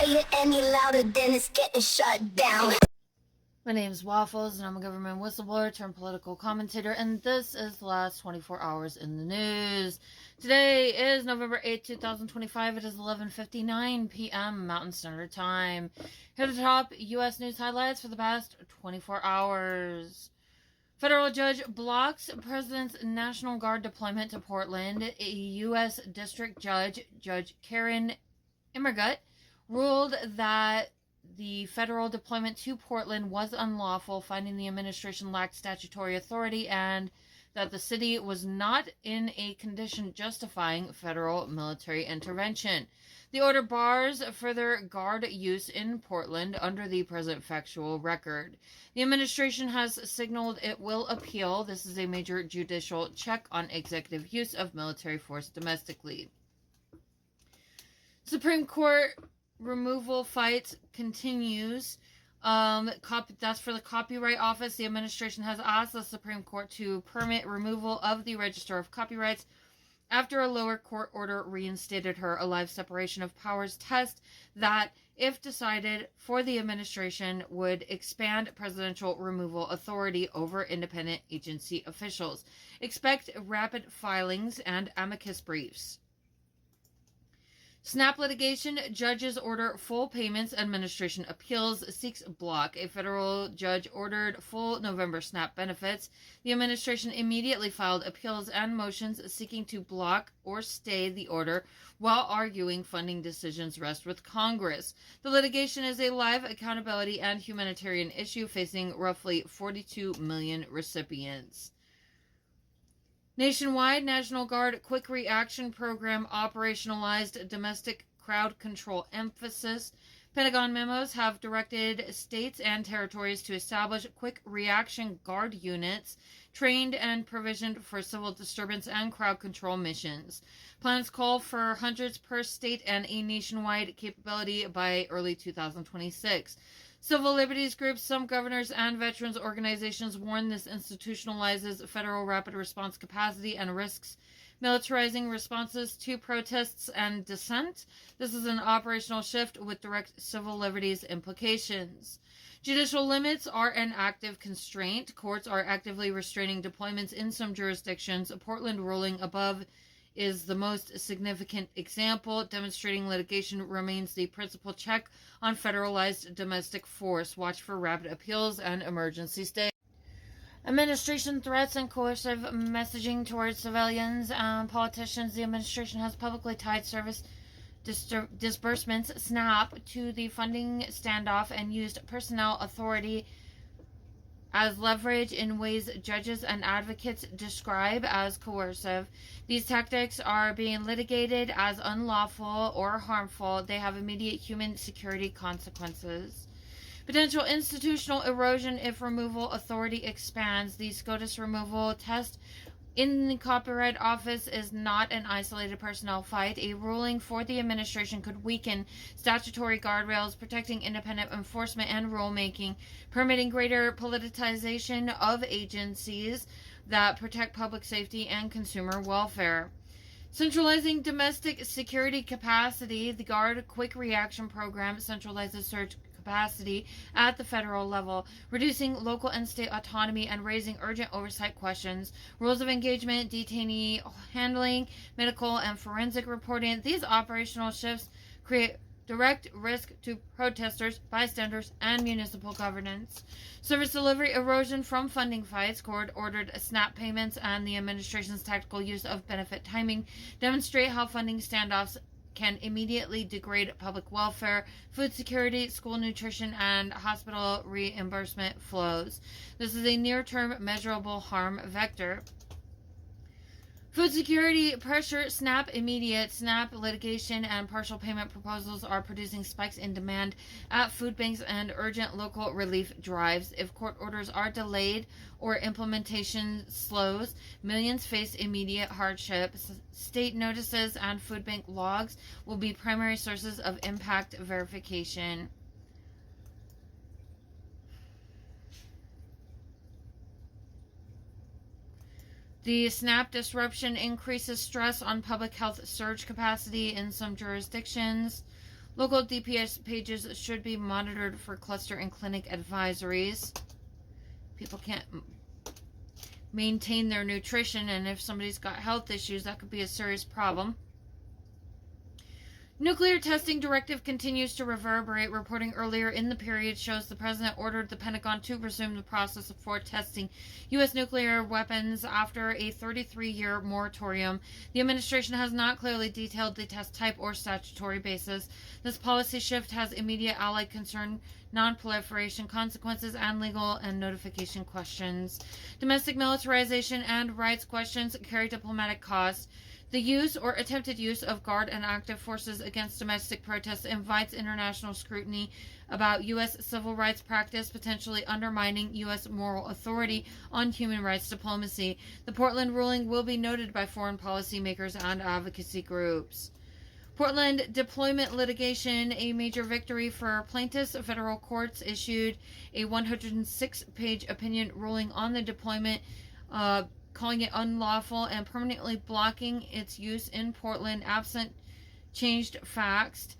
play it any louder, then it's getting shut down. My name is Waffles, and I'm a government whistleblower turned political commentator, and this is the last 24 hours in the news. Today is November 8, 2025. It is 11:59 p.m. Mountain Standard Time. Here are the top U.S. news highlights for the past 24 hours. Federal judge blocks President's National Guard deployment to Portland. A U.S. District Judge, Judge Karen Immergut, ruled that the federal deployment to Portland was unlawful, finding the administration lacked statutory authority and that the city was not in a condition justifying federal military intervention. The order bars further Guard use in Portland under the present factual record. The administration has signaled it will appeal. This is a major judicial check on executive use of military force domestically. Supreme Court removal fight continues. That's for the Copyright Office. The administration has asked the Supreme Court to permit removal of the Register of Copyrights after a lower court order reinstated her alive separation of powers test that, if decided for the administration, would expand presidential removal authority over independent agency officials. Expect rapid filings and amicus briefs. SNAP litigation, judges order full payments, administration appeals, seeks block. A federal judge ordered full November SNAP benefits. The administration immediately filed appeals and motions seeking to block or stay the order while arguing funding decisions rest with Congress. The litigation is a live accountability and humanitarian issue facing roughly 42 million recipients. Nationwide, National Guard Quick Reaction Program operationalized domestic crowd control emphasis. Pentagon memos have directed states and territories to establish quick reaction guard units trained and provisioned for civil disturbance and crowd control missions. Plans call for hundreds per state and a nationwide capability by early 2026. Civil liberties groups, some governors, and veterans organizations warn this institutionalizes federal rapid response capacity and risks militarizing responses to protests and dissent. This is an operational shift with direct civil liberties implications. Judicial limits are an active constraint. Courts are actively restraining deployments in some jurisdictions. A Portland ruling above is the most significant example, demonstrating litigation remains the principal check on federalized domestic force. Watch for rapid appeals and emergency stay. Administration threats and coercive messaging towards civilians and politicians. The administration has publicly tied service disbursements, SNAP, to the funding standoff and used personnel authority as leverage in ways judges and advocates describe as coercive. These tactics are being litigated as unlawful or harmful. They have immediate human security consequences. Potential institutional erosion if removal authority expands. The SCOTUS removal test in the Copyright Office is not an isolated personnel fight. A ruling for the administration could weaken statutory guardrails protecting independent enforcement and rulemaking, permitting greater politicization of agencies that protect public safety and consumer welfare. Centralizing domestic security capacity. The Guard Quick Reaction Program centralizes surge capacity at the federal level, reducing local and state autonomy and raising urgent oversight questions. Rules of engagement, detainee handling, medical and forensic reporting. These operational shifts create direct risk to protesters, bystanders, and municipal governance. Service delivery erosion from funding fights. Court ordered SNAP payments and the administration's tactical use of benefit timing demonstrate how funding standoffs can immediately degrade public welfare, food security, school nutrition, and hospital reimbursement flows. This is a near-term measurable harm vector. Food security pressure, SNAP immediate. SNAP litigation and partial payment proposals are producing spikes in demand at food banks and urgent local relief drives. If court orders are delayed or implementation slows, millions face immediate hardship. State notices and food bank logs will be primary sources of impact verification. The SNAP disruption increases stress on public health surge capacity in some jurisdictions. Local DPS pages should be monitored for cluster and clinic advisories. People can't maintain their nutrition, and if somebody's got health issues, that could be a serious problem. Nuclear testing directive continues to reverberate. Reporting earlier in the period shows the president ordered the Pentagon to resume the process for testing U.S. nuclear weapons after a 33-year moratorium. The administration has not clearly detailed the test type or statutory basis. This policy shift has immediate allied concern, non-proliferation consequences, and legal and notification questions. Domestic militarization and rights questions carry diplomatic costs. The use or attempted use of guard and active forces against domestic protests invites international scrutiny about U.S. civil rights practice, potentially undermining U.S. moral authority on human rights diplomacy. The Portland ruling will be noted by foreign policy makers and advocacy groups. Portland deployment litigation, a major victory for plaintiffs. Federal courts issued a 106-page opinion ruling on the deployment, calling it unlawful and permanently blocking its use in Portland absent changed facts.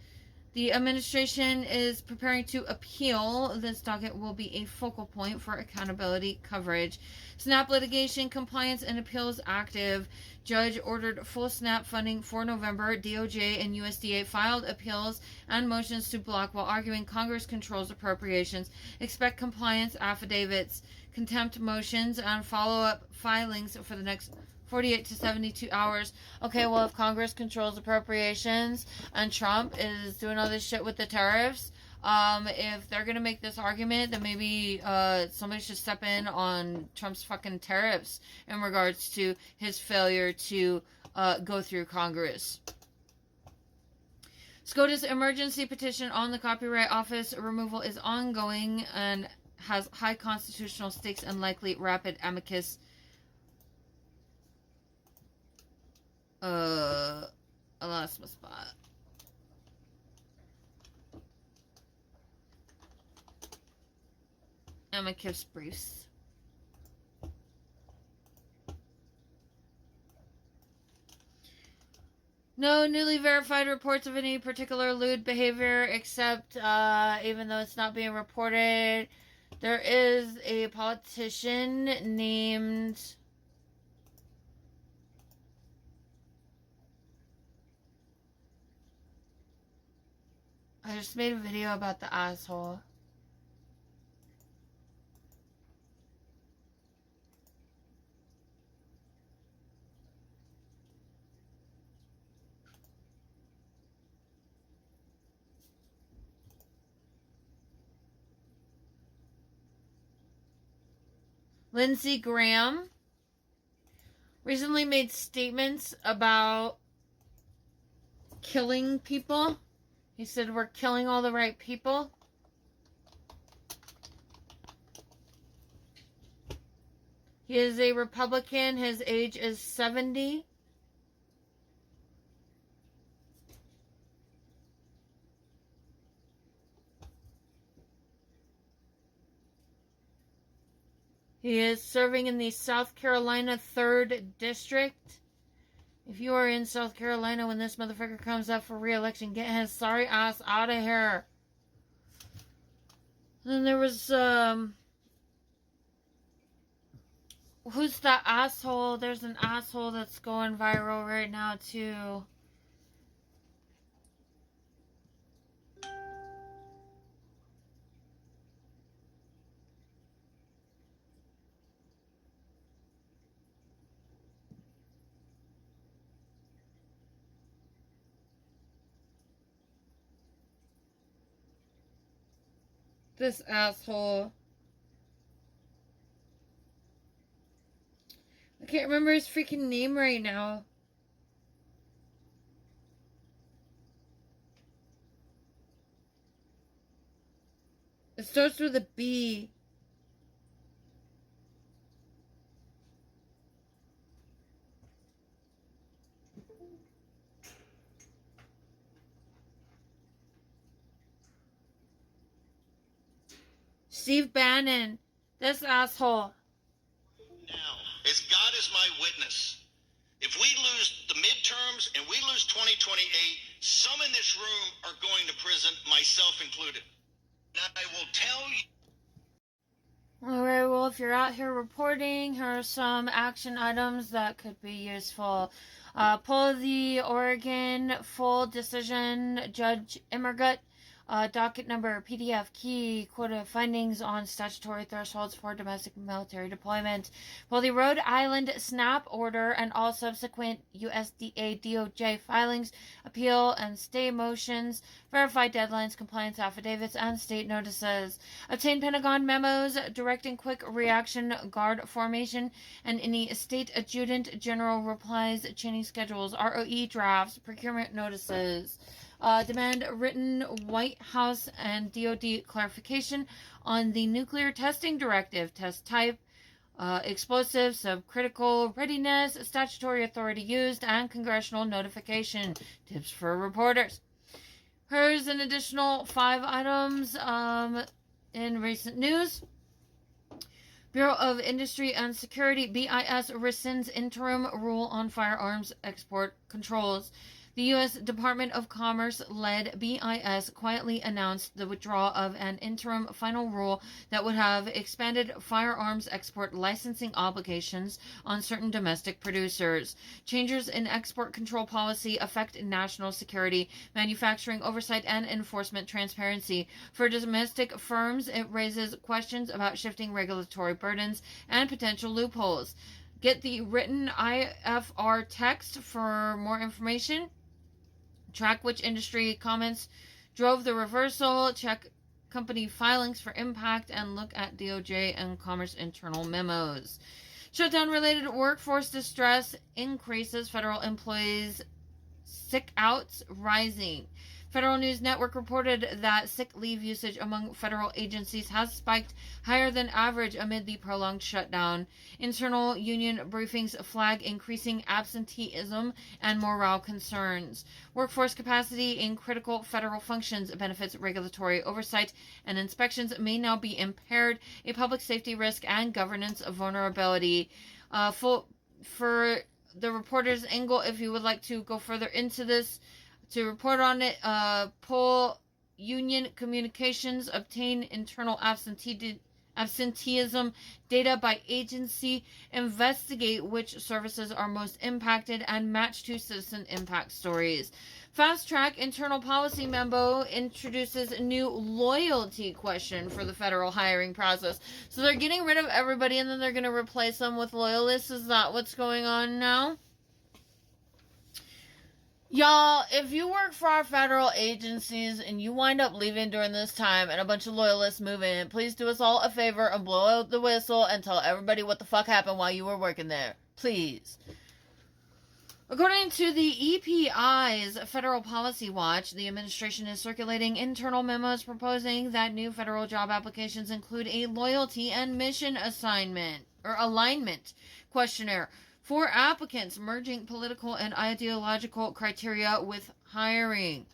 The administration is preparing to appeal. This docket will be a focal point for accountability coverage. SNAP litigation, compliance, and appeals active. Judge ordered full SNAP funding for November. DOJ and USDA filed appeals and motions to block while arguing Congress controls appropriations. Expect compliance affidavits, contempt motions, and follow-up filings for the next 48 to 72 hours. Okay, well, if Congress controls appropriations and Trump is doing all this shit with the tariffs, if they're going to make this argument, then maybe somebody should step in on Trump's fucking tariffs in regards to his failure to go through Congress. SCOTUS emergency petition on the Copyright Office removal is ongoing and has high constitutional stakes and likely rapid amicus. I lost my spot. Amicus briefs. No newly verified reports of any particular lewd behavior, except even though it's not being reported, there is a politician named I just made a video about the asshole. Lindsey Graham recently made statements about killing people. He said we're killing all the right people. He is a Republican. His age is 70. He is serving in the South Carolina 3rd District. If you are in South Carolina when this motherfucker comes up for re-election, get his sorry ass out of here. Then there was, who's that asshole? There's an asshole that's going viral right now, too. This asshole. I can't remember his freaking name right now. It starts with a B. Steve Bannon. This asshole. Now, as God is my witness, if we lose the midterms and we lose 2028, Some in this room are going to prison, myself included. And I will tell you. Alright, well, if you're out here reporting, here are some action items that could be useful. Pull the Oregon full decision, Judge Immergut, docket number, PDF key, quota findings on statutory thresholds for domestic military deployment. Pull the Rhode Island SNAP order and all subsequent USDA DOJ filings, appeal and stay motions, verify deadlines, compliance affidavits, and state notices. Obtain Pentagon memos directing quick reaction guard formation and any state adjutant general replies, chaining schedules, ROE drafts, procurement notices. Demand written White House and DoD clarification on the nuclear testing directive, test type, explosive, subcritical readiness, statutory authority used, and congressional notification. Tips for reporters. Here's an additional 5 items in recent news. Bureau of Industry and Security, BIS, rescinds interim rule on firearms export controls. The U.S. Department of Commerce-led BIS quietly announced the withdrawal of an interim final rule that would have expanded firearms export licensing obligations on certain domestic producers. Changes in export control policy affect national security, manufacturing oversight, and enforcement transparency. For domestic firms, it raises questions about shifting regulatory burdens and potential loopholes. Get the written IFR text for more information. Track which industry comments drove the reversal, check company filings for impact, and look at DOJ and Commerce internal memos. Shutdown-related workforce distress increases, federal employees' sick outs rising. Federal News Network reported that sick leave usage among federal agencies has spiked higher than average amid the prolonged shutdown. Internal union briefings flag increasing absenteeism and morale concerns. Workforce capacity in critical federal functions, benefits, regulatory oversight, and inspections may now be impaired, a public safety risk and governance vulnerability. For the reporter's angle, if you would like to go further into this, to report on it, pull union communications, obtain internal absenteeism data by agency, investigate which services are most impacted, and match to citizen impact stories. Fast Track Internal Policy Memo introduces a new loyalty question for the federal hiring process. So they're getting rid of everybody and then they're going to replace them with loyalists. Is that what's going on now? Y'all, if you work for our federal agencies and you wind up leaving during this time and a bunch of loyalists move in, please do us all a favor and blow out the whistle and tell everybody what the fuck happened while you were working there. Please. According to the EPI's Federal Policy Watch, the administration is circulating internal memos proposing that new federal job applications include a loyalty and mission alignment questionnaire for applicants, merging political and ideological criteria with hiring.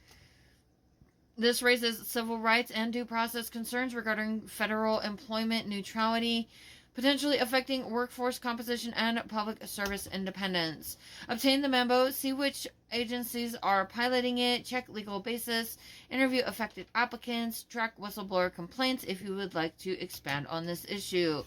This raises civil rights and due process concerns regarding federal employment neutrality, potentially affecting workforce composition and public service independence. Obtain the memo, see which agencies are piloting it, check legal basis, interview affected applicants, track whistleblower complaints if you would like to expand on this issue.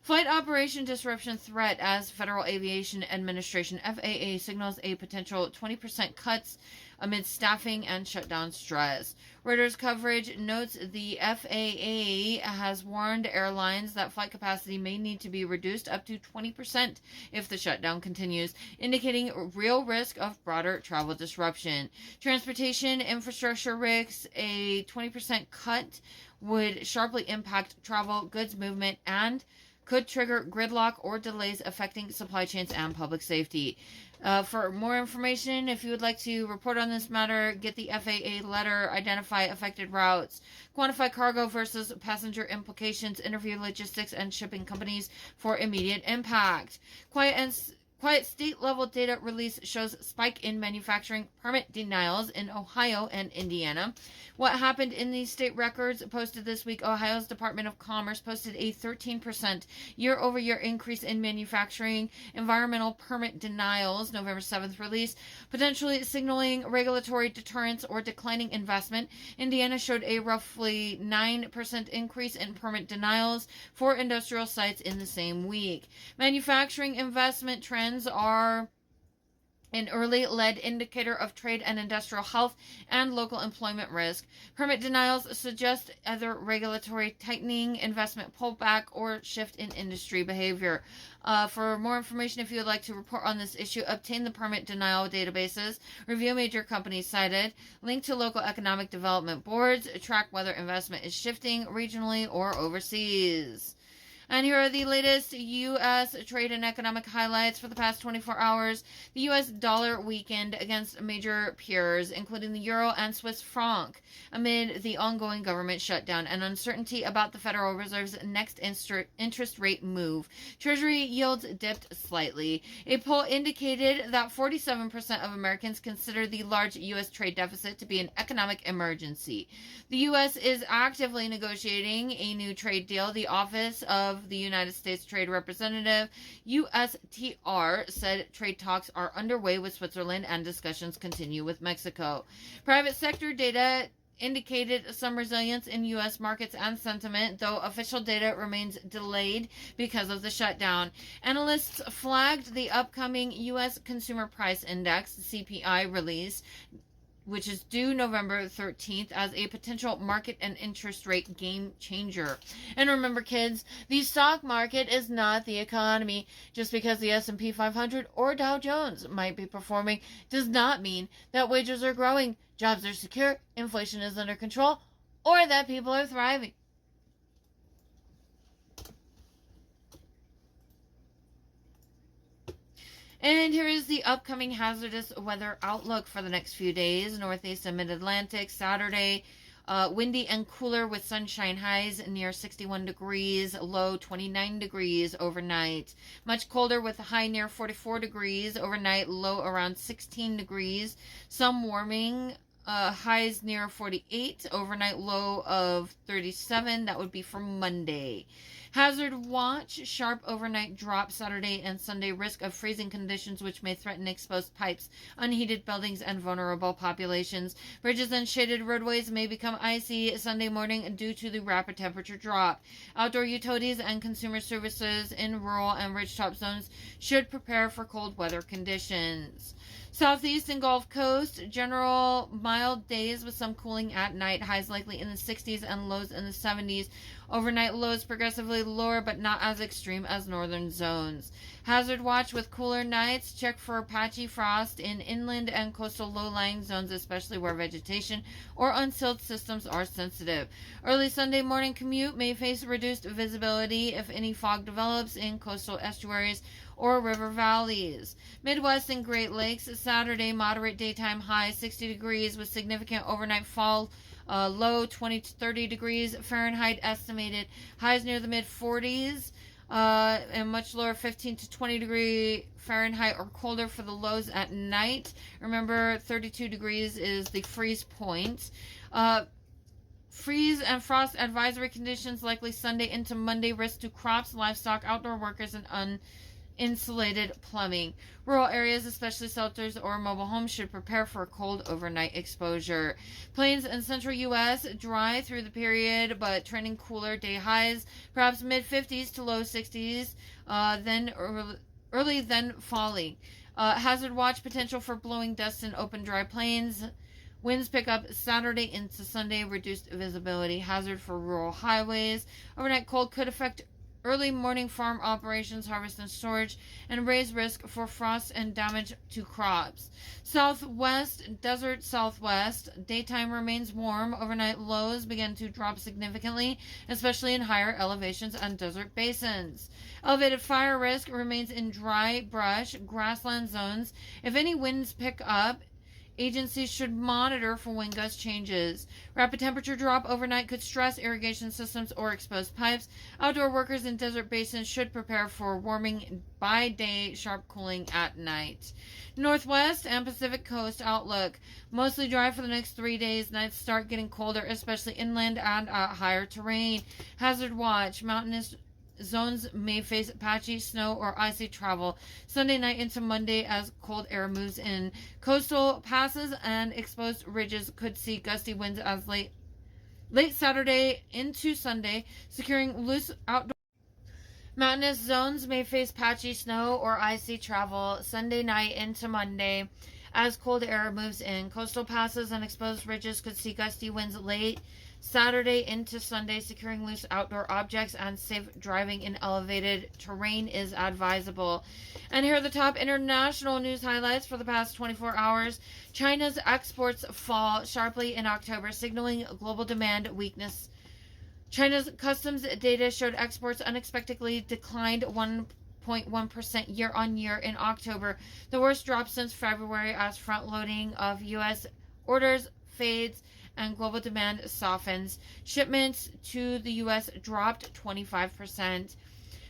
Flight operation disruption threat as Federal Aviation Administration FAA signals a potential 20% cuts amid staffing and shutdown stress. Reuters coverage notes the FAA has warned airlines that flight capacity may need to be reduced up to 20% if the shutdown continues, indicating real risk of broader travel disruption. Transportation infrastructure risks a 20% cut would sharply impact travel, goods movement, and could trigger gridlock or delays affecting supply chains and public safety. For more information, if you would like to report on this matter, get the FAA letter, identify affected routes, quantify cargo versus passenger implications, interview logistics and shipping companies for immediate impact. Quiet state-level data release shows spike in manufacturing permit denials in Ohio and Indiana. What happened in these state records posted this week? Ohio's Department of Commerce posted a 13% year-over-year increase in manufacturing environmental permit denials, November 7th release, potentially signaling regulatory deterrence or declining investment. Indiana showed a roughly 9% increase in permit denials for industrial sites in the same week. Manufacturing investment trends are an early lead indicator of trade and industrial health and local employment risk. Permit denials suggest either regulatory tightening, investment pullback, or shift in industry behavior. For more information, if you would like to report on this issue, obtain the permit denial databases, review major companies cited, link to local economic development boards, track whether investment is shifting regionally or overseas. And here are the latest U.S. trade and economic highlights for the past 24 hours. The U.S. dollar weakened against major peers, including the euro and Swiss franc, amid the ongoing government shutdown and uncertainty about the Federal Reserve's next interest rate move. Treasury yields dipped slightly. A poll indicated that 47% of Americans consider the large U.S. trade deficit to be an economic emergency. The U.S. is actively negotiating a new trade deal. The Office of the United States Trade Representative, USTR, said trade talks are underway with Switzerland and discussions continue with Mexico. Private sector data indicated some resilience in U.S. markets and sentiment, though official data remains delayed because of the shutdown. Analysts flagged the upcoming U.S. Consumer Price Index, CPI, release, which is due November 13th, as a potential market and interest rate game changer. And remember, kids, the stock market is not the economy. Just because the S&P 500 or Dow Jones might be performing does not mean that wages are growing, jobs are secure, inflation is under control, or that people are thriving. And here is the upcoming hazardous weather outlook for the next few days. Northeast and Mid-Atlantic, Saturday, windy and cooler with sunshine, highs near 61 degrees, low 29 degrees overnight. Much colder with a high near 44 degrees overnight, low around 16 degrees. Some warming, highs near 48, overnight low of 37. That would be for Monday. Hazard watch, sharp overnight drop Saturday and Sunday, risk of freezing conditions which may threaten exposed pipes, unheated buildings, and vulnerable populations. Bridges and shaded roadways may become icy Sunday morning due to the rapid temperature drop. Outdoor utilities and consumer services in rural and ridgetop zones should prepare for cold weather conditions. Southeast and Gulf Coast, general mild days with some cooling at night. Highs likely in the 60s and lows in the 70s. Overnight lows progressively lower but not as extreme as northern zones. Hazard watch with cooler nights. Check for patchy frost in inland and coastal low-lying zones, especially where vegetation or unsealed systems are sensitive. Early Sunday morning commute may face reduced visibility if any fog develops in coastal estuaries or river valleys. Midwest and Great Lakes, Saturday, moderate daytime high 60 degrees with significant overnight fall, low 20 to 30 degrees Fahrenheit estimated. Highs near the mid-40s and much lower 15 to 20 degree Fahrenheit or colder for the lows at night. Remember, 32 degrees is the freeze point. Freeze and frost advisory conditions likely Sunday into Monday. Risk to crops, livestock, outdoor workers, and insulated plumbing. Rural areas, especially shelters or mobile homes, should prepare for cold overnight exposure. Plains and central U.S. dry through the period, but trending cooler. Day highs, perhaps mid-50s to low 60s, then early then falling. Hazard watch potential for blowing dust in open dry plains. Winds pick up Saturday into Sunday, reduced visibility. Hazard for rural highways. Overnight cold could affect early morning farm operations, harvest and storage, and raise risk for frost and damage to crops. Southwest, desert southwest, daytime remains warm. Overnight lows begin to drop significantly, especially in higher elevations and desert basins. Elevated fire risk remains in dry brush, grassland zones. If any winds pick up, agencies should monitor for wind gust changes. Rapid temperature drop overnight could stress irrigation systems or exposed pipes. Outdoor workers in desert basins should prepare for warming by day, sharp cooling at night. Northwest and Pacific Coast outlook. Mostly dry for the next 3 days. Nights start getting colder, especially inland and at higher terrain. Hazard watch. Mountainous zones may face patchy snow or icy travel Sunday night into Monday as cold air moves in. Coastal passes and exposed ridges could see gusty winds as late Saturday into Sunday, securing loose outdoor. Mountainous zones may face patchy snow or icy travel Sunday night into Monday as cold air moves in. Coastal passes and exposed ridges could see gusty winds late Saturday into Sunday. Securing loose outdoor objects and safe driving in elevated terrain is advisable. And here are the top international news highlights for the past 24 hours. China's exports fall sharply in October, signaling global demand weakness. China's customs data showed exports unexpectedly declined 1.1% year on year in October, the worst drop since February as front-loading of U.S. orders fades and global demand softens. Shipments to the U.S. dropped 25%.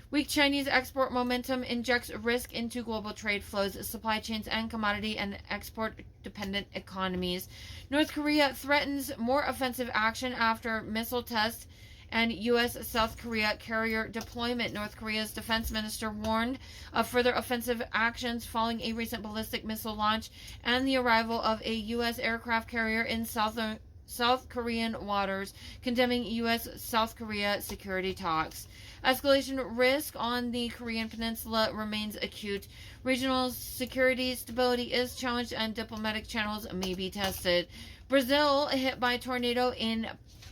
Weak Chinese export momentum injects risk into global trade flows, supply chains, and commodity and export-dependent economies. North Korea threatens more offensive action after missile tests and U.S.-South Korea carrier deployment. North Korea's defense minister warned of further offensive actions following a recent ballistic missile launch and the arrival of a U.S. aircraft carrier in South Korean waters, condemning U.S.-South Korea security talks. Escalation risk on the Korean peninsula remains acute. Regional security stability is challenged and diplomatic channels may be tested. Brazil hit by a tornado in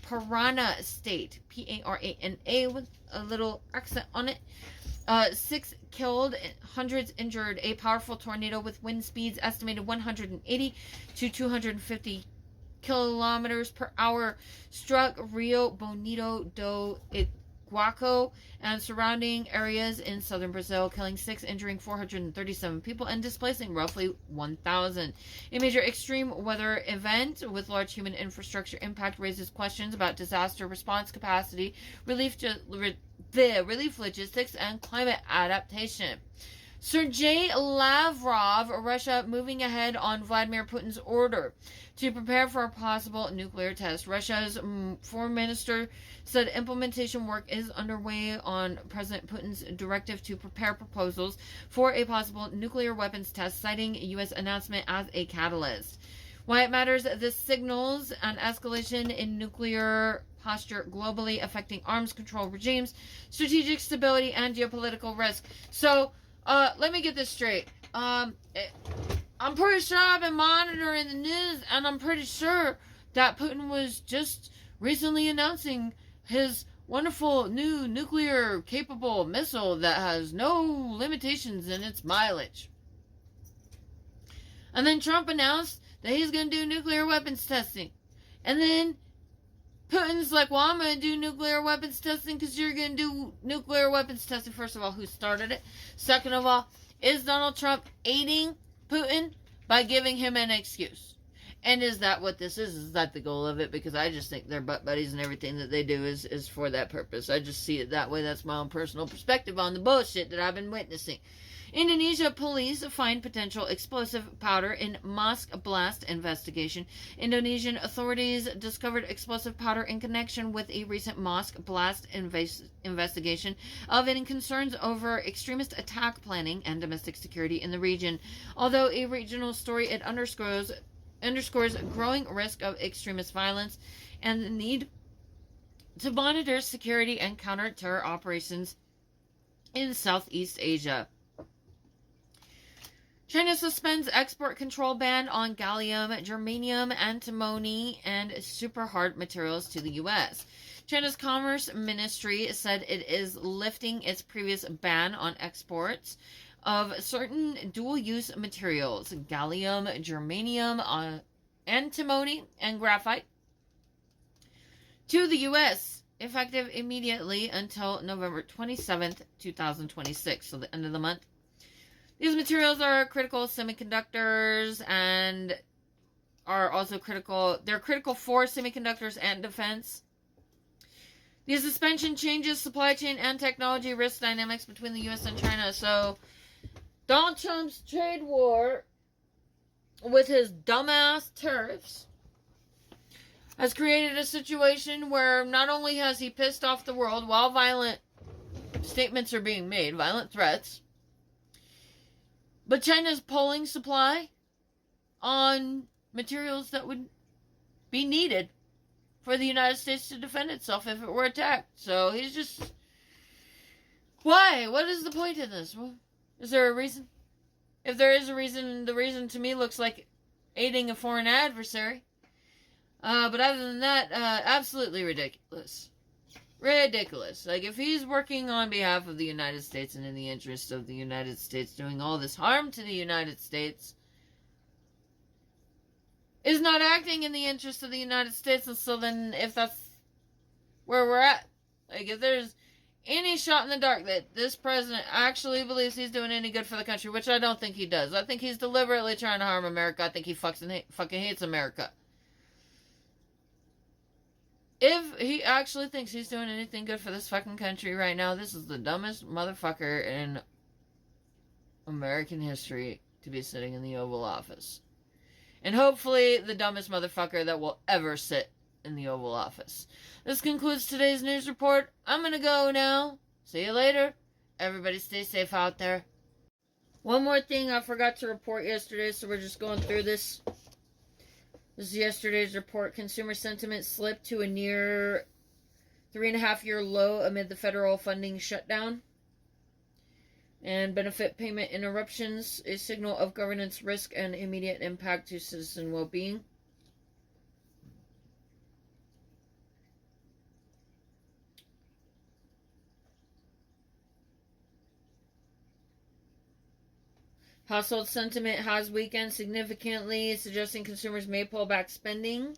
Parana State, P-A-R-A-N-A, with a little accent on it. 6 killed, hundreds injured. A powerful tornado with wind speeds estimated 180 to 250 kilometers per hour struck Rio Bonito do Iguacu and surrounding areas in southern Brazil, killing 6, injuring 437 people, and displacing roughly 1,000. A major extreme weather event with large human infrastructure impact raises questions about disaster response capacity, relief logistics, and climate adaptation. Sergei Lavrov, Russia moving ahead on Vladimir Putin's order to prepare for a possible nuclear test. Russia's foreign minister said implementation work is underway on President Putin's directive to prepare proposals for a possible nuclear weapons test, citing U.S. announcement as a catalyst. Why it matters, this signals an escalation in nuclear posture globally, affecting arms control regimes, strategic stability, and geopolitical risk. So, let me get this straight. I'm pretty sure I've been monitoring the news, and I'm pretty sure that Putin was just recently announcing his wonderful new nuclear-capable missile that has no limitations in its mileage. And then Trump announced that he's going to do nuclear weapons testing. And then Putin's like, well, I'm going to do nuclear weapons testing because you're going to do nuclear weapons testing. First of all, who started it? Second of all, is Donald Trump aiding Putin by giving him an excuse? And is that what this is? Is that the goal of it? Because I just think they're butt buddies and everything that they do is for that purpose. I just see it that way. That's my own personal perspective on the bullshit that I've been witnessing. Indonesia police find potential explosive powder in mosque blast investigation. Indonesian authorities discovered explosive powder in connection with a recent mosque blast investigation, elevating concerns over extremist attack planning and domestic security in the region. Although a regional story, it underscores growing risk of extremist violence and the need to monitor security and counter-terror operations in Southeast Asia. China suspends export control ban on gallium, germanium, antimony, and super-hard materials to the U.S. China's Commerce Ministry said it is lifting its previous ban on exports of certain dual-use materials, gallium, germanium, antimony, and graphite, to the U.S., effective immediately until November 27th, 2026, so the end of the month. These materials are critical semiconductors and are also critical. They're critical for semiconductors and defense. The suspension changes supply chain and technology risk dynamics between the U.S. and China. So, Donald Trump's trade war with his dumbass tariffs has created a situation where not only has he pissed off the world while violent statements are being made, violent threats, but China's pulling supply on materials that would be needed for the United States to defend itself if it were attacked. So he's just... Why? What is the point in this? Is there a reason? If there is a reason, the reason to me looks like aiding a foreign adversary. But other than that, absolutely ridiculous. Ridiculous. Like, if he's working on behalf of the United States and in the interest of the United States, doing all this harm to the United States, is not acting in the interest of the United States, and so then if that's where we're at, like, if there's any shot in the dark that this president actually believes he's doing any good for the country, which I don't think he does. I think he's deliberately trying to harm America. I think he fucking hates America. If he actually thinks he's doing anything good for this fucking country right now, this is the dumbest motherfucker in American history to be sitting in the Oval Office. And hopefully the dumbest motherfucker that will ever sit in the Oval Office. This concludes today's news report. I'm gonna go now. See you later. Everybody stay safe out there. One more thing I forgot to report yesterday, so we're just going through this. This is yesterday's report. Consumer sentiment slipped to a near 3.5-year low amid the federal funding shutdown. And benefit payment interruptions, a signal of governance risk and immediate impact to citizen well-being. Household sentiment has weakened significantly, suggesting consumers may pull back spending,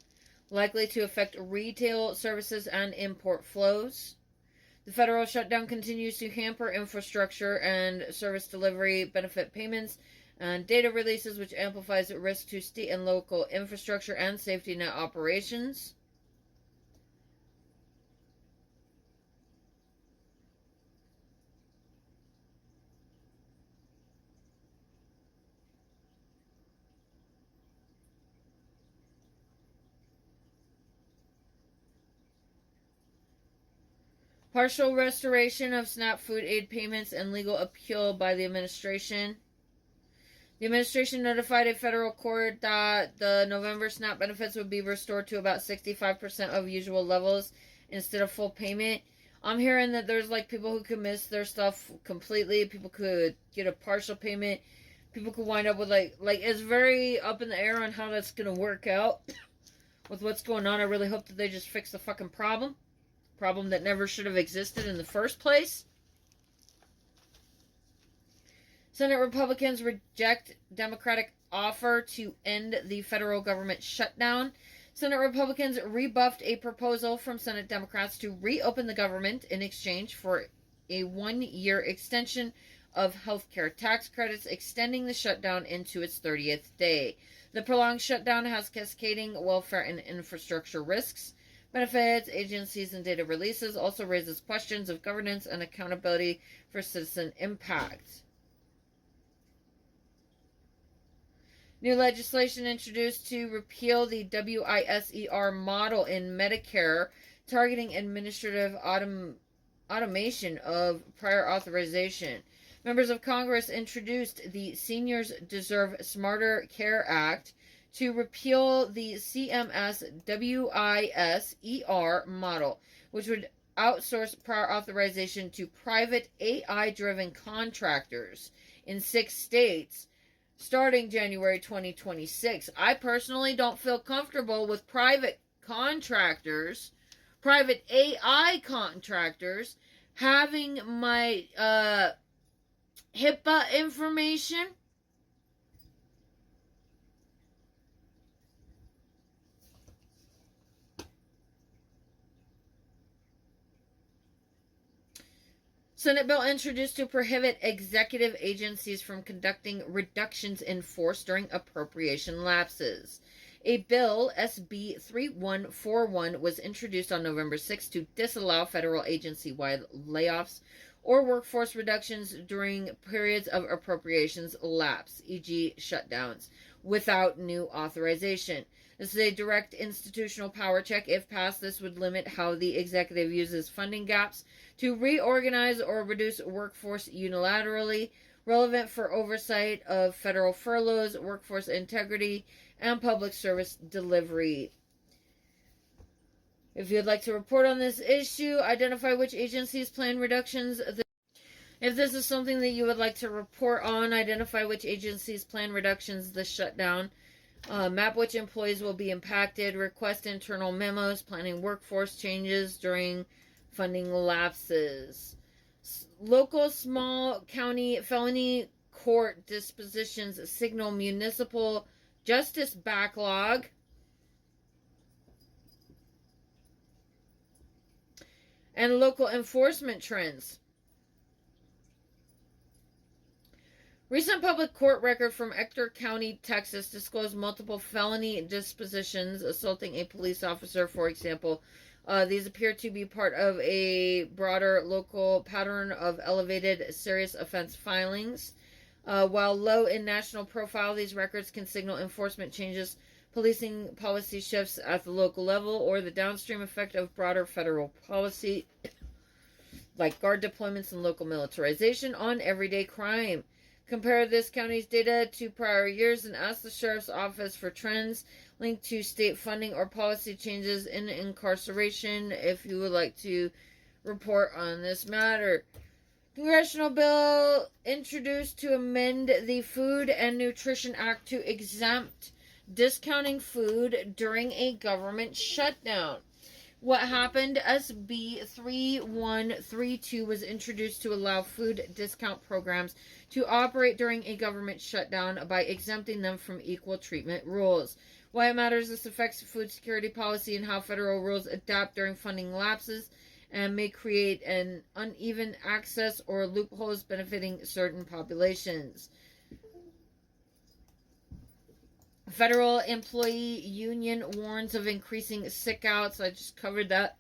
likely to affect retail services and import flows. The federal shutdown continues to hamper infrastructure and service delivery, benefit payments, and data releases, which amplifies risk to state and local infrastructure and safety net operations. Partial restoration of SNAP food aid payments and legal appeal by the administration. The administration notified a federal court that the November SNAP benefits would be restored to about 65% of usual levels instead of full payment. I'm hearing that there's like people who could miss their stuff completely. People could get a partial payment. People could wind up with like it's very up in the air on how that's going to work out with what's going on. I really hope that they just fix the fucking problem that never should have existed in the first place. Senate Republicans reject Democratic offer to end the federal government shutdown. Senate Republicans rebuffed a proposal from Senate Democrats to reopen the government in exchange for a 1-year extension of healthcare tax credits, extending the shutdown into its 30th day. The prolonged shutdown has cascading welfare and infrastructure risks. Benefits, agencies, and data releases also raises questions of governance and accountability for citizen impact. New legislation introduced to repeal the WISER model in Medicare, targeting administrative automation of prior authorization. Members of Congress introduced the Seniors Deserve Smarter Care Act to repeal the CMS WISER model, which would outsource prior authorization to private AI-driven contractors in 6 states starting January 2026. I personally don't feel comfortable with private contractors, private AI contractors, having my HIPAA information Senate bill introduced to prohibit executive agencies from conducting reductions in force during appropriation lapses. A bill, SB 3141, was introduced on November 6 to disallow federal agency-wide layoffs or workforce reductions during periods of appropriations lapse, e.g. shutdowns, without new authorization. This is a direct institutional power check. If passed, this would limit how the executive uses funding gaps to reorganize or reduce workforce unilaterally, relevant for oversight of federal furloughs, workforce integrity, and public service delivery. If you'd like to report on this issue, identify which agencies plan reductions. If this is something that you would like to report on, identify which agencies plan reductions this shutdown. Map which employees will be impacted. Request internal memos planning workforce changes during funding lapses. Local small county felony court dispositions signal municipal justice backlog. And local enforcement trends. Recent public court record from Ector County, Texas, disclosed multiple felony dispositions assaulting a police officer, for example. These appear to be part of a broader local pattern of elevated serious offense filings. While low in national profile, these records can signal enforcement changes, policing policy shifts at the local level, or the downstream effect of broader federal policy, like guard deployments and local militarization, on everyday crime. Compare this county's data to prior years and ask the sheriff's office for trends linked to state funding or policy changes in incarceration if you would like to report on this matter. Congressional bill introduced to amend the Food and Nutrition Act to exempt discounting food during a government shutdown. What happened? SB 3132 was introduced to allow food discount programs to operate during a government shutdown by exempting them from equal treatment rules. Why it matters: this affects food security policy and how federal rules adapt during funding lapses and may create an uneven access or loopholes benefiting certain populations. Federal Employee Union warns of increasing sick outs. I just covered that.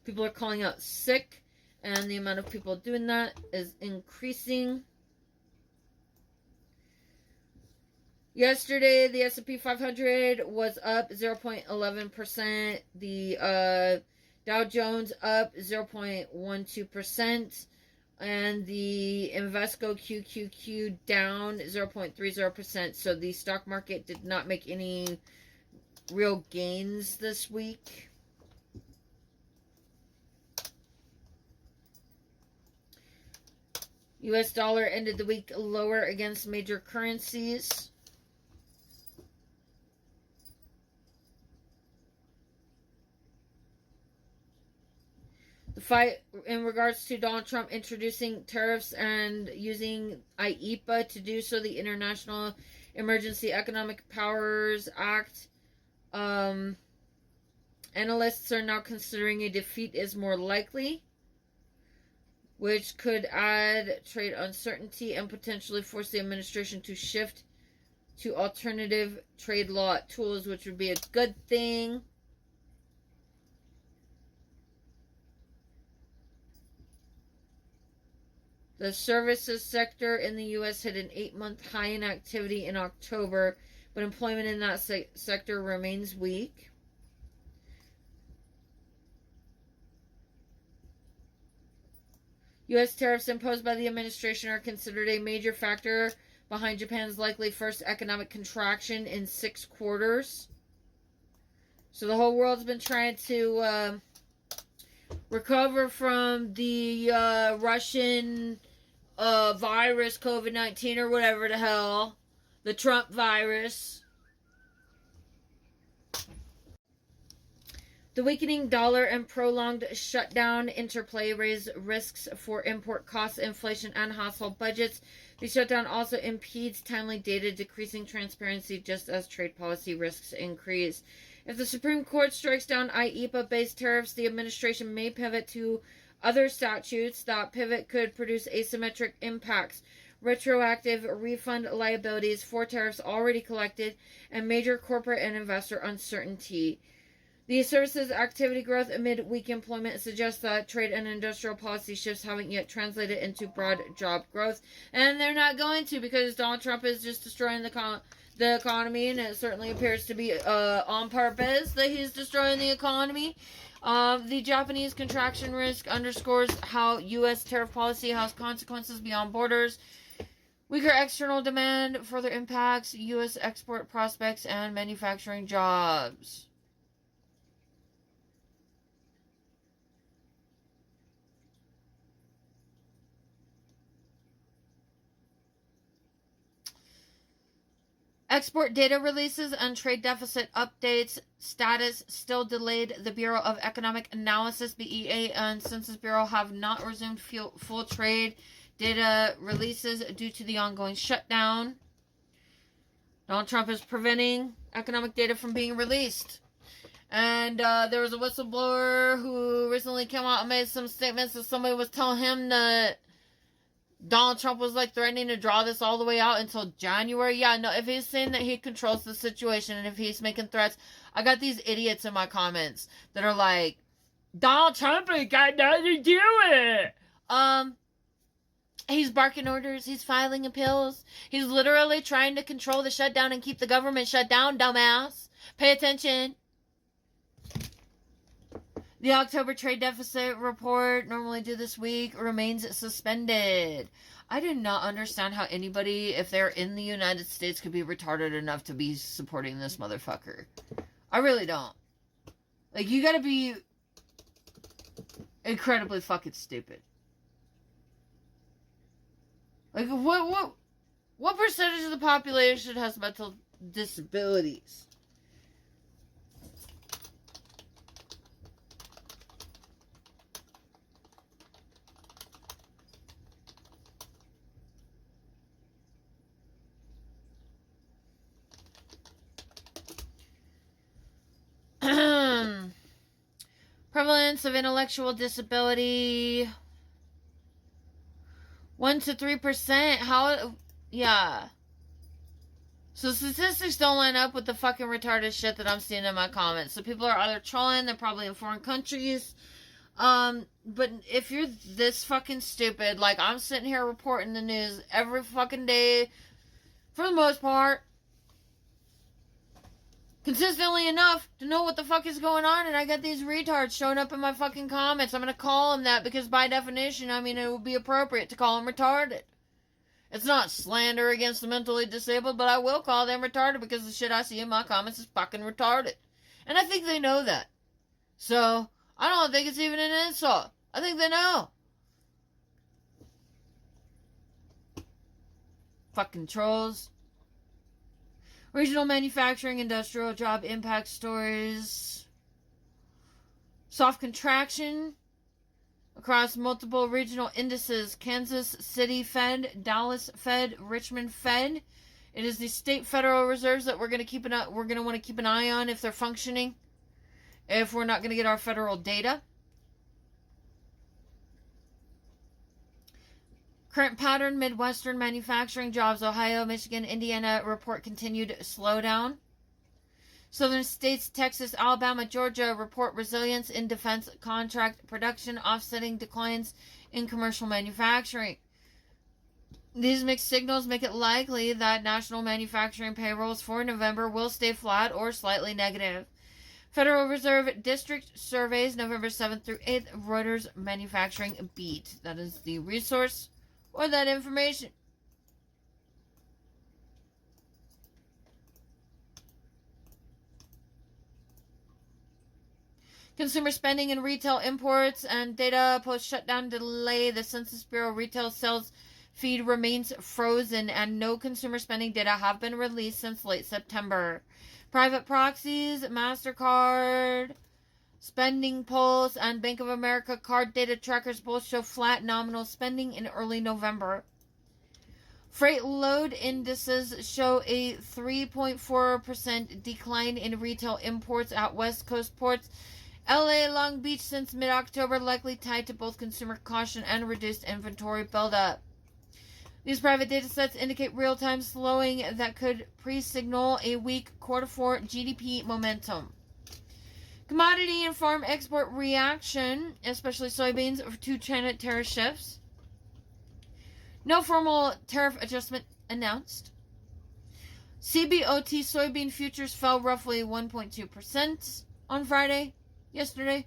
People are calling out sick, and the amount of people doing that is increasing. Yesterday, the S&P 500 was up 0.11%. The Dow Jones up 0.12%. And the Invesco QQQ down 0.30%. So the stock market did not make any real gains this week. U.S. dollar ended the week lower against major currencies. The fight in regards to Donald Trump introducing tariffs and using IEEPA to do so, the International Emergency Economic Powers Act. Analysts are now considering a defeat is more likely, which could add trade uncertainty and potentially force the administration to shift to alternative trade law tools, which would be a good thing. The services sector in the U.S. hit an 8-month high in activity in October, but employment in that sector remains weak. U.S. tariffs imposed by the administration are considered a major factor behind Japan's likely first economic contraction in 6 quarters. So the whole world's been trying to recover from the Russian virus, COVID-19 or whatever the hell, the Trump virus. The weakening dollar and prolonged shutdown interplay raise risks for import costs, inflation, and household budgets. The shutdown also impedes timely data, decreasing transparency just as trade policy risks increase. If the Supreme Court strikes down IEEPA-based tariffs, the administration may pivot to other statutes. That pivot could produce asymmetric impacts. retroactive refund liabilities for tariffs already collected, and major corporate and investor uncertainty. The services activity growth amid weak employment suggests that trade and industrial policy shifts haven't yet translated into broad job growth. And they're not going to, because Donald Trump is just destroying the economy, and it certainly appears to be on purpose that he's destroying the economy. The Japanese contraction risk underscores how U.S. tariff policy has consequences beyond borders. Weaker external demand further impacts U.S. export prospects and manufacturing jobs. Export data releases and trade deficit updates status still delayed. The Bureau of Economic Analysis, BEA, and Census Bureau have not resumed full trade data releases due to the ongoing shutdown. Donald Trump is preventing economic data from being released. And there was a whistleblower who recently came out and made some statements that somebody was telling him that Donald Trump was like threatening to draw this all the way out until January. Yeah, no, if he's saying that he controls the situation and if he's making threats, I got these idiots in my comments that are like, Donald Trump ain't got nothing to do with it. He's barking orders. He's filing appeals. He's literally trying to control the shutdown and keep the government shut down, dumbass. Pay attention. The October trade deficit report, normally due this week, remains suspended. I do not understand how anybody, if they're in the United States, could be retarded enough to be supporting this motherfucker. I really don't. Like, you gotta be incredibly fucking stupid. Like, what percentage of the population has mental disabilities? Prevalence of intellectual disability 1 to 3%. How? Yeah. So statistics don't line up with the fucking retarded shit that I'm seeing in my comments. So people are either trolling, they're probably in foreign countries. But if you're this fucking stupid, like I'm sitting here reporting the news every fucking day, for the most part, consistently enough to know what the fuck is going on, and I got these retards showing up in my fucking comments. I'm gonna call them that because by definition, I mean, it would be appropriate to call them retarded. It's not slander against the mentally disabled, but I will call them retarded because the shit I see in my comments is fucking retarded. And I think they know that. So, I don't think it's even an insult. I think they know. Fucking trolls. Regional manufacturing, industrial job impact stories. Soft contraction across multiple regional indices. Kansas City Fed, Dallas Fed, Richmond Fed. It is the state Federal Reserves that we're going to want to keep an eye on if they're functioning, if we're not going to get our federal data. Current pattern, Midwestern manufacturing jobs, Ohio, Michigan, Indiana report continued slowdown. Southern states, Texas, Alabama, Georgia report resilience in defense contract production, offsetting declines in commercial manufacturing. These mixed signals make it likely that national manufacturing payrolls for November will stay flat or slightly negative. Federal Reserve District surveys November 7th through 8th, Reuters manufacturing beat. That is the resource or that information. Consumer spending and retail imports and data post-shutdown delay. The Census Bureau retail sales feed remains frozen and no consumer spending data have been released since late September. Private proxies, MasterCard, Spending Pulse, and Bank of America card data trackers both show flat nominal spending in early November. Freight load indices show a 3.4% decline in retail imports at West Coast ports. LA Long Beach since mid-October, likely tied to both consumer caution and reduced inventory buildup. These private data sets indicate real-time slowing that could pre-signal a weak Q4 GDP momentum. Commodity and farm export reaction, especially soybeans, to China tariff shifts. No formal tariff adjustment announced. CBOT soybean futures fell roughly 1.2% on Friday, yesterday.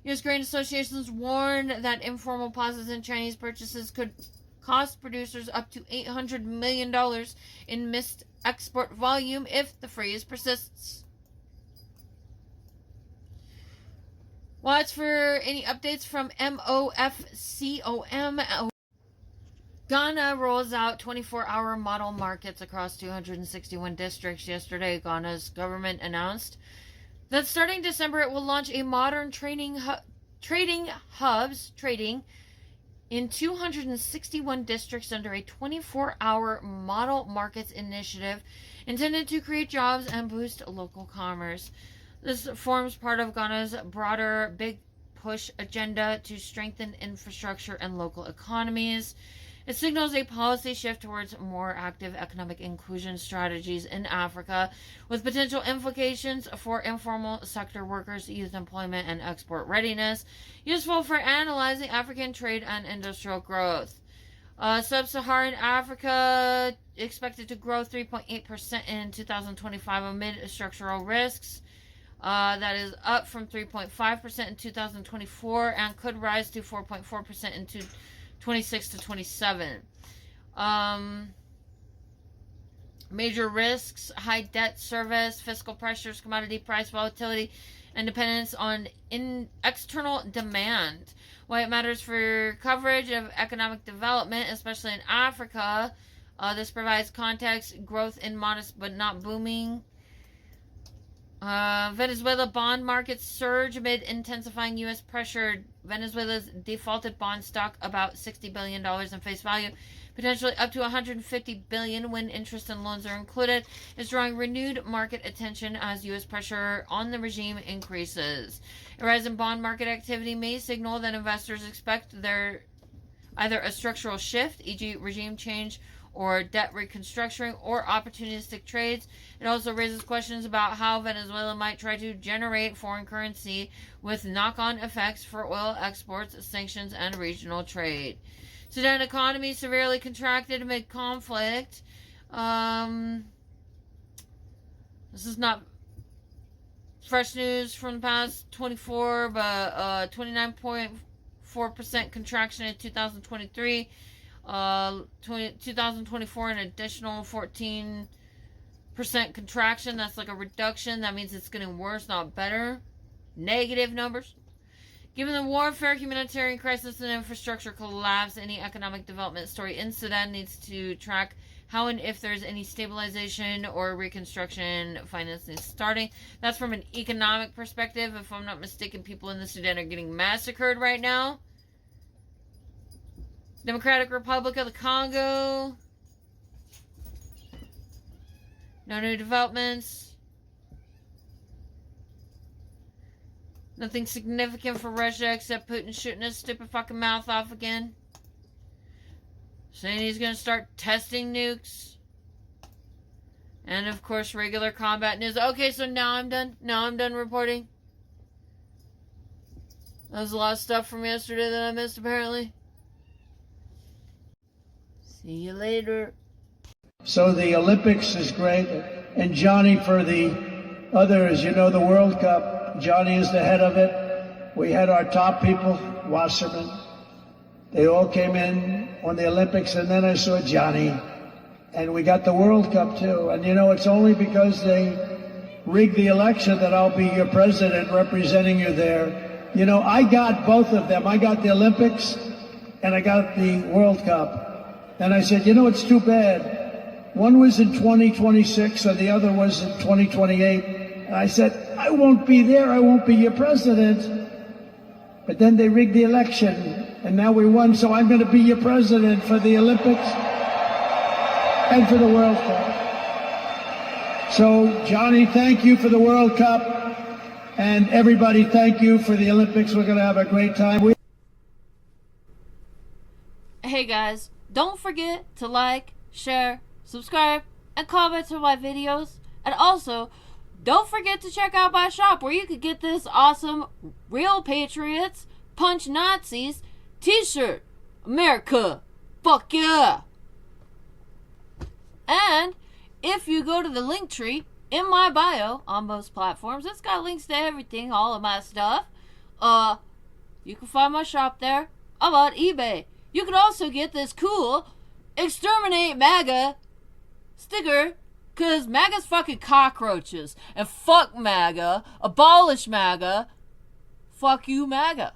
U.S. grain associations warned that informal pauses in Chinese purchases could cost producers up to $800 million in missed export volume if the freeze persists. Watch for any updates from MOFCOM. Ghana rolls out 24-hour model markets across 261 districts yesterday. Ghana's government announced that starting December it will launch a modern trading hubs in 261 districts under a 24-hour model markets initiative intended to create jobs and boost local commerce. This forms part of Ghana's broader Big Push agenda to strengthen infrastructure and local economies. It signals a policy shift towards more active economic inclusion strategies in Africa, with potential implications for informal sector workers, youth employment, and export readiness, useful for analyzing African trade and industrial growth. Sub-Saharan Africa expected to grow 3.8% in 2025 amid structural risks. That is up from 3.5% in 2024 and could rise to 4.4% in 26 to 27. Major risks: high debt service, fiscal pressures, commodity price volatility, and dependence on external demand. Why it matters for coverage of economic development, especially in Africa. This provides context: growth in modest but not booming. Venezuela bond markets surge amid intensifying U.S. pressure. Venezuela's defaulted bond stock about $60 billion in face value, potentially up to $150 billion when interest and loans are included, is drawing renewed market attention as U.S. pressure on the regime increases. A rise in bond market activity may signal that investors expect there either a structural shift, e.g. regime change, or debt reconstructing, or opportunistic trades. It also raises questions about how Venezuela might try to generate foreign currency with knock-on effects for oil exports, sanctions, and regional trade. Sudan economy severely contracted amid conflict. This is not fresh news from the past 24, but 29.4% contraction in 2023. 2024 an additional 14% contraction. That's like a reduction. That means it's getting worse, not better. Negative numbers. Given the warfare, humanitarian crisis, and infrastructure collapse, any economic development story in Sudan needs to track how and if there's any stabilization or reconstruction financing starting. That's from an economic perspective. If I'm not mistaken, people in the Sudan are getting massacred right now. Democratic Republic of the Congo. No new developments. Nothing significant for Russia except Putin shooting his stupid fucking mouth off again. Saying he's going to start testing nukes. And of course, regular combat news. Okay, so now I'm done. Now I'm done reporting. There's a lot of stuff from yesterday that I missed apparently. See you later. So the Olympics is great. And Johnny, for the others, you know, the World Cup, Johnny is the head of it. We had our top people, Wasserman. They all came in on the Olympics, and then I saw Johnny. And we got the World Cup too. And you know, it's only because they rigged the election that I'll be your president representing you there. You know, I got both of them. I got the Olympics and I got the World Cup. And I said, you know, it's too bad. One was in 2026 and the other was in 2028. And I said, I won't be there. I won't be your president. But then they rigged the election and now we won. So I'm going to be your president for the Olympics and for the World Cup. So Johnny, thank you for the World Cup. And everybody, thank you for the Olympics. We're going to have a great time. Hey guys. don't forget to like, share, subscribe, and comment on my videos. And also, don't forget to check out my shop where you can get this awesome Real Patriots Punch Nazis t-shirt. America, fuck yeah! And if you go to the link tree in my bio on most platforms, it's got links to everything, all of my stuff. You can find my shop there. I'm on eBay. You can also get this cool Exterminate MAGA sticker, cause MAGA's fucking cockroaches. And fuck MAGA, abolish MAGA, fuck you MAGA.